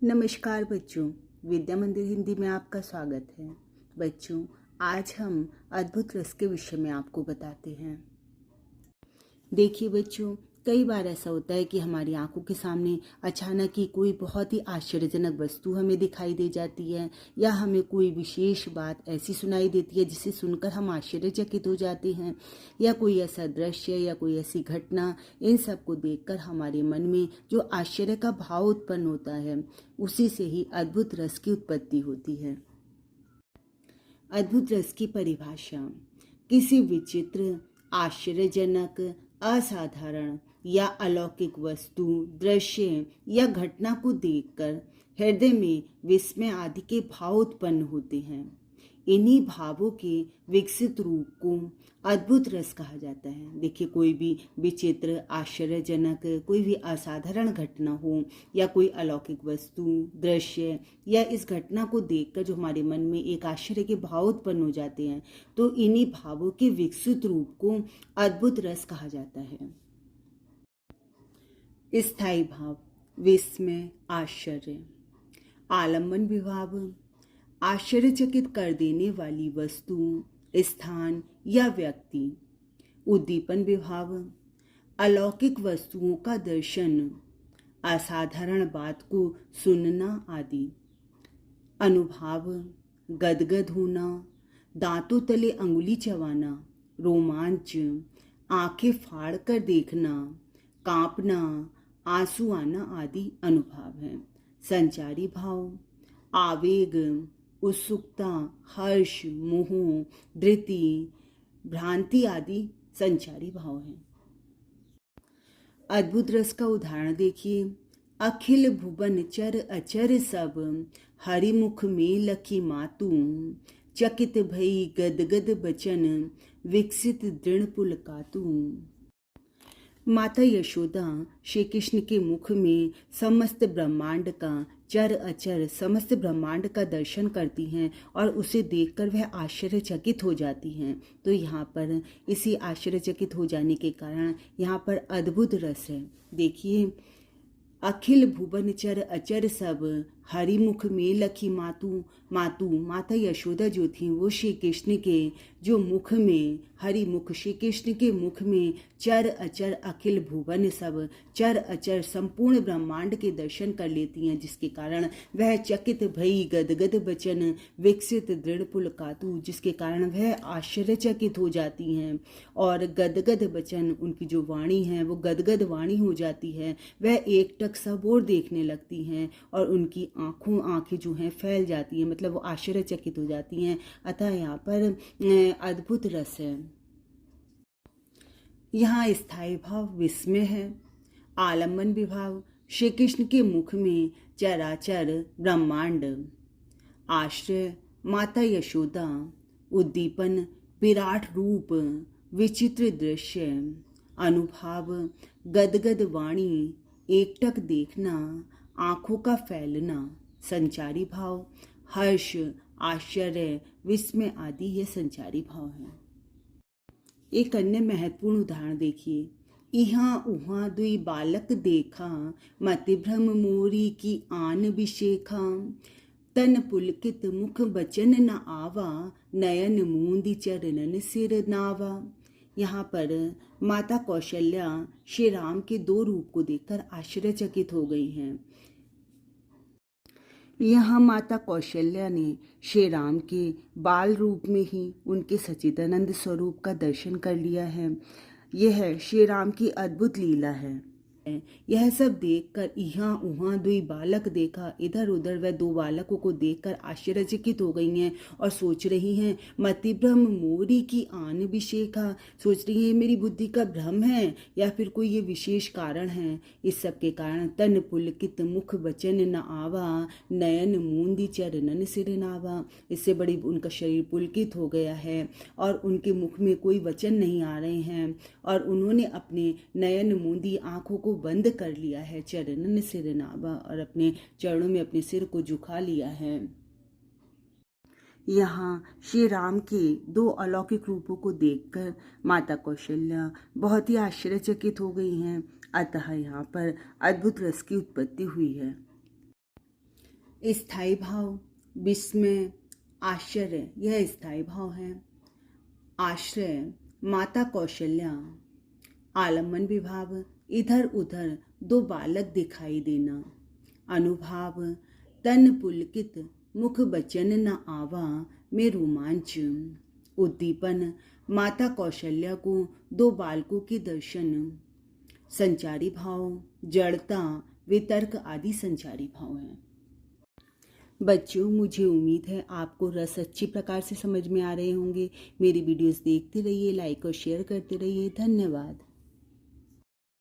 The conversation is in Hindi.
नमस्कार बच्चों, विद्या मंदिर हिंदी में आपका स्वागत है। बच्चों, आज हम अद्भुत रस के विषय में आपको बताते हैं। देखिए बच्चों, कई बार ऐसा होता है कि हमारी आंखों के सामने अचानक ही कोई बहुत ही आश्चर्यजनक वस्तु हमें दिखाई दे जाती है, या हमें कोई विशेष बात ऐसी सुनाई देती है जिसे सुनकर हम आश्चर्यचकित हो जाते हैं, या कोई ऐसा दृश्य या कोई ऐसी घटना, इन सब को देखकर हमारे मन में जो आश्चर्य का भाव उत्पन्न होता है, उसी से ही अद्भुत रस की उत्पत्ति होती है। अद्भुत रस की परिभाषा: किसी विचित्र, आश्चर्यजनक, असाधारण या अलौकिक वस्तु, दृश्य या घटना को देखकर हृदय में विस्मय आदि के भाव उत्पन्न होते हैं। इन्हीं भावों के विकसित रूप को अद्भुत रस कहा जाता है। देखिए, कोई भी विचित्र, आश्चर्यजनक, कोई भी असाधारण घटना हो, या कोई अलौकिक वस्तु, दृश्य या इस घटना को देखकर जो हमारे मन में एक आश्चर्य के भाव उत्पन्न हो जाते हैं, तो इन्हीं भावों के विकसित रूप को अद्भुत रस कहा जाता है। स्थायी भाव: विस्मय, आश्चर्य। आलंबन विभाव: आश्चर्यचकित कर देने वाली वस्तु, स्थान या व्यक्ति। उद्दीपन विभाव: अलौकिक वस्तुओं का दर्शन, असाधारण बात को सुनना आदि। अनुभाव: गदगद होना, दांतों तले अंगुली चबाना, रोमांच, आंखें फाड़ कर देखना, कांपना, आंसू आना आदि अनुभाव हैं। संचारी भाव: आवेग, उत्सुकता, हर्ष, मोह, धृति, भ्रांति आदि संचारी भाव हैं। अद्भुत रस का उदाहरण देखिए। अखिल भुवन चर अचर सब, हरिमुख में लखी मातु, चकित भई गदगद बचन, विकसित दृढ़ पुलकातु। माता यशोदा श्री कृष्ण के मुख में समस्त ब्रह्मांड का, चर अचर समस्त ब्रह्मांड का दर्शन करती हैं और उसे देखकर वह आश्चर्यचकित हो जाती हैं। तो यहाँ पर इसी आश्चर्यचकित हो जाने के कारण यहाँ पर अद्भुत रस है। देखिए, अखिल भुवन चर अचर सब, हरिमुख में लखी मातु। माता यशोदा जो थी, वो श्री कृष्ण के जो मुख में, हरिमुख श्री कृष्ण के मुख में चर अचर अखिल भुवन सब, चर अचर संपूर्ण ब्रह्मांड के दर्शन कर लेती हैं, जिसके कारण वह चकित भई गदगद बचन, विकसित दृढ़ पुलकातु, जिसके कारण वह आश्चर्यचकित हो जाती हैं। और गदगद बचन, उनकी जो वाणी है वो गदगद वाणी हो जाती है। वह एकटक सब ओर देखने लगती हैं और उनकी आंखें जो हैं फैल जाती हैं, मतलब वो आश्चर्यचकित हो जाती हैं। अतः यहाँ पर अद्भुत रस है। यहाँ स्थायी भाव विस्मय है। आलंबन विभाव: श्री कृष्ण के मुख में चराचर ब्रह्मांड। आश्रय: माता यशोदा। उद्दीपन: विराट रूप, विचित्र दृश्य। अनुभाव: गदगद वाणी, एकटक देखना, आंखों का फैलना। संचारी भाव: हर्ष, आश्चर्य, विस्मय आदि ये संचारी भाव हैं। एक अन्य महत्वपूर्ण उदाहरण देखिए। इहाँ उहाँ दुई बालक देखा, मति भ्रम मोरी की आन विशेखा, तन पुलकित मुख बचन न आवा, नयन मूंदी चरणन सिर नावा। यहाँ पर माता कौशल्या श्री राम के दो रूप को देखकर आश्चर्यचकित हो गई हैं। यहाँ माता कौशल्या ने श्री राम के बाल रूप में ही उनके सच्चिदानंद स्वरूप का दर्शन कर लिया है। यह श्री राम की अद्भुत लीला है। यह सब देखकर इहाँ उहाँ दुई बालक देखा, इधर उधर वह दो बालकों को देखकर आश्चर्यचकित हो गई हैं और सोच रही हैं, मति भ्रम मोरी की आन विशेखा, सोच रही हैं मेरी बुद्धि का भ्रम है या फिर कोई ये विशेष कारण है। इस सब के कारण तन पुलकित मुख वचन न आवा, नयन मूंदी चरणन सिर नावा। इससे बड़ी उनका शरीर पुलकित हो गया है और उनके मुख में कोई वचन नहीं आ रहे हैं और उन्होंने अपने नयन मूंदी आंखों को बंद कर लिया है, चरणन सिर नावा, और अपने चरणों में अपने सिर को झुका लिया है। यहाँ श्री राम के दो अलौकिक रूपों को देखकर माता कौशल्या बहुत ही आश्चर्यचकित हो गई हैं। अतः यहाँ पर अद्भुत रस की उत्पत्ति हुई है। स्थायी भाव विस्मय, आश्चर्य, यह स्थायी भाव है। आश्रय माता कौशल्या। आलम्बन विभाव इधर उधर दो बालक दिखाई देना। अनुभाव तन पुलकित मुख बचन न आवा में रोमांच। उद्दीपन माता कौशल्या को दो बालकों के दर्शन। संचारी भाव जड़ता, वितर्क आदि संचारी भाव हैं। बच्चों, मुझे उम्मीद है आपको रस अच्छी प्रकार से समझ में आ रहे होंगे। मेरी वीडियोस देखते रहिए, लाइक और शेयर करते रहिए। धन्यवाद।